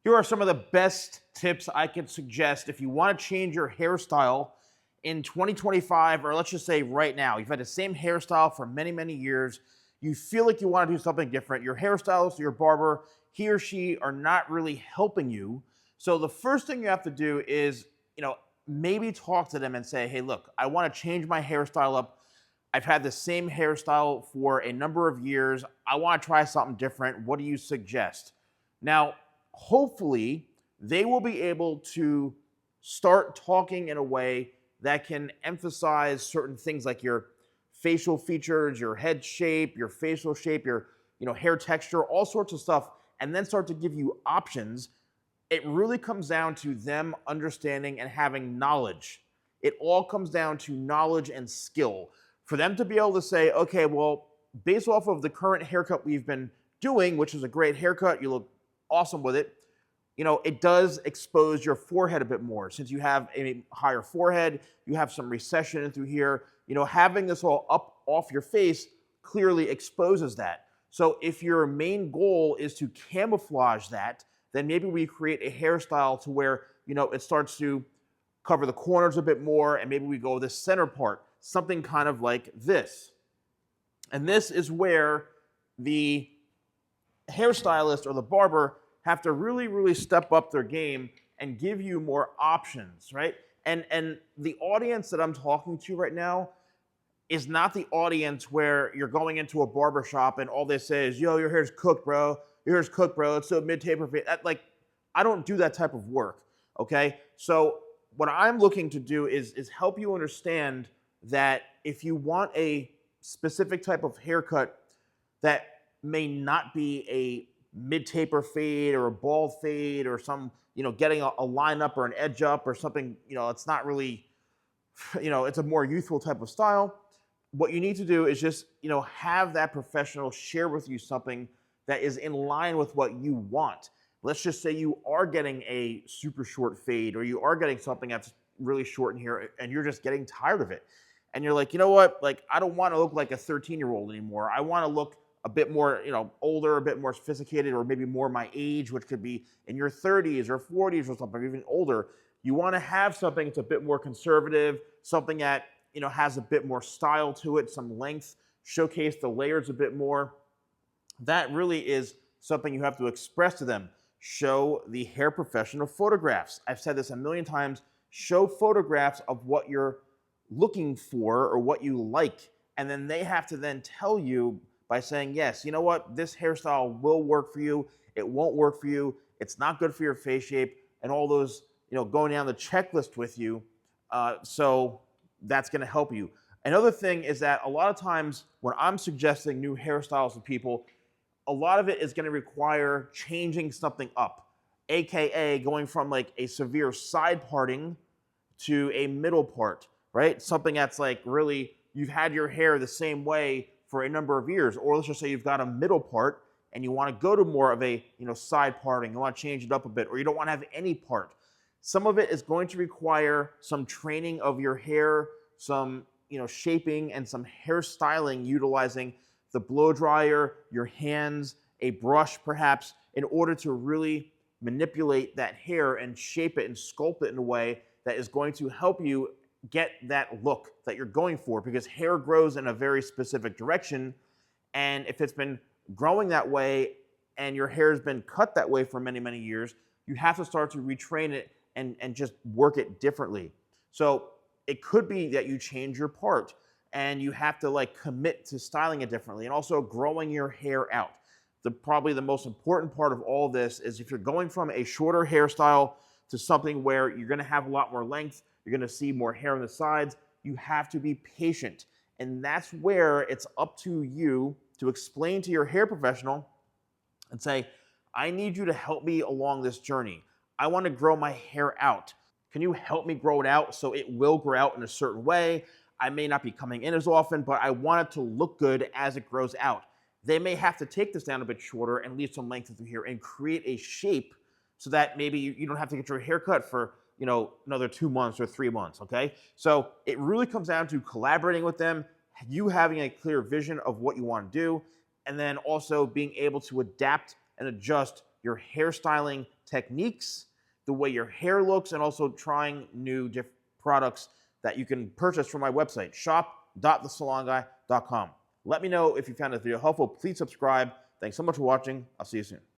Here are some of the best tips I can suggest if you want to change your hairstyle in 2025, or let's just say right now. You've had the same hairstyle for many, many years. You feel like you want to do something different. Your hairstylist or your barber, he or she are not really helping you. So the first thing you have to do is, maybe talk to them and say, hey, look, I want to change my hairstyle up. I've had the same hairstyle for a number of years. I want to try something different. What do you suggest? Now, hopefully, they will be able to start talking in a way that can emphasize certain things like your facial features, your head shape, your facial shape, your hair texture, all sorts of stuff, and then start to give you options. It really comes down to them understanding and having knowledge. It all comes down to knowledge and skill. For them to be able to say, okay, well, based off of the current haircut we've been doing, which is a great haircut, you look awesome with it, it does expose your forehead a bit more. Since you have a higher forehead, you have some recession in through here, having this all up off your face clearly exposes that. So if your main goal is to camouflage that, then maybe we create a hairstyle to where, it starts to cover the corners a bit more, and maybe we go the center part, something kind of like this. And this is where the hairstylist or the barber have to really, really step up their game and give you more options, right? And the audience that I'm talking to right now is not the audience where you're going into a barber shop and all they say is, yo, your hair's cooked, bro. Your hair's cooked, bro. It's so mid-taper. Like, I don't do that type of work, okay? So what I'm looking to do is help you understand that if you want a specific type of haircut that may not be a mid-taper fade or a bald fade or some, getting a line up or an edge up or something, it's not really, it's a more youthful type of style. What you need to do is just, have that professional share with you something that is in line with what you want. Let's just say you are getting a super short fade, or you are getting something that's really short in here and you're just getting tired of it. And you're like, you know what? Like, I don't want to look like a 13-year-old anymore. I want to look a bit more, older, a bit more sophisticated, or maybe more my age, which could be in your 30s or 40s or something, or even older. You want to have something that's a bit more conservative, something that, has a bit more style to it, some length, showcase the layers a bit more. That really is something you have to express to them. Show the hair professional photographs. I've said this a million times. Show photographs of what you're looking for or what you like. And then they have to then tell you by saying, yes, you know what, this hairstyle will work for you. It won't work for you. It's not good for your face shape, and all those, going down the checklist with you. So that's going to help you. Another thing is that a lot of times when I'm suggesting new hairstyles to people, a lot of it is going to require changing something up, AKA going from like a severe side parting to a middle part, right? Something that's like really, you've had your hair the same way for a number of years, or let's just say you've got a middle part and you want to go to more of a, side parting, you want to change it up a bit, or you don't want to have any part. Some of it is going to require some training of your hair, some, shaping and some hairstyling utilizing the blow dryer, your hands, a brush perhaps, in order to really manipulate that hair and shape it and sculpt it in a way that is going to help you get that look that you're going for, because hair grows in a very specific direction. And if it's been growing that way and your hair has been cut that way for many, many years, you have to start to retrain it and just work it differently. So it could be that you change your part and you have to like commit to styling it differently, and also growing your hair out. Probably the most important part of all this is if you're going from a shorter hairstyle to something where you're going to have a lot more length, you're going to see more hair on the sides, you have to be patient. And that's where it's up to you to explain to your hair professional and say, I need you to help me along this journey. I want to grow my hair out. Can you help me grow it out so it will grow out in a certain way? I may not be coming in as often, but I want it to look good as it grows out. They may have to take this down a bit shorter and leave some length through here and create a shape so that maybe you don't have to get your hair cut for another 2 months or 3 months, okay? So it really comes down to collaborating with them, you having a clear vision of what you want to do, and then also being able to adapt and adjust your hairstyling techniques, the way your hair looks, and also trying new products that you can purchase from my website, shop.thesalonguy.com. Let me know if you found this video helpful. Please subscribe. Thanks so much for watching. I'll see you soon.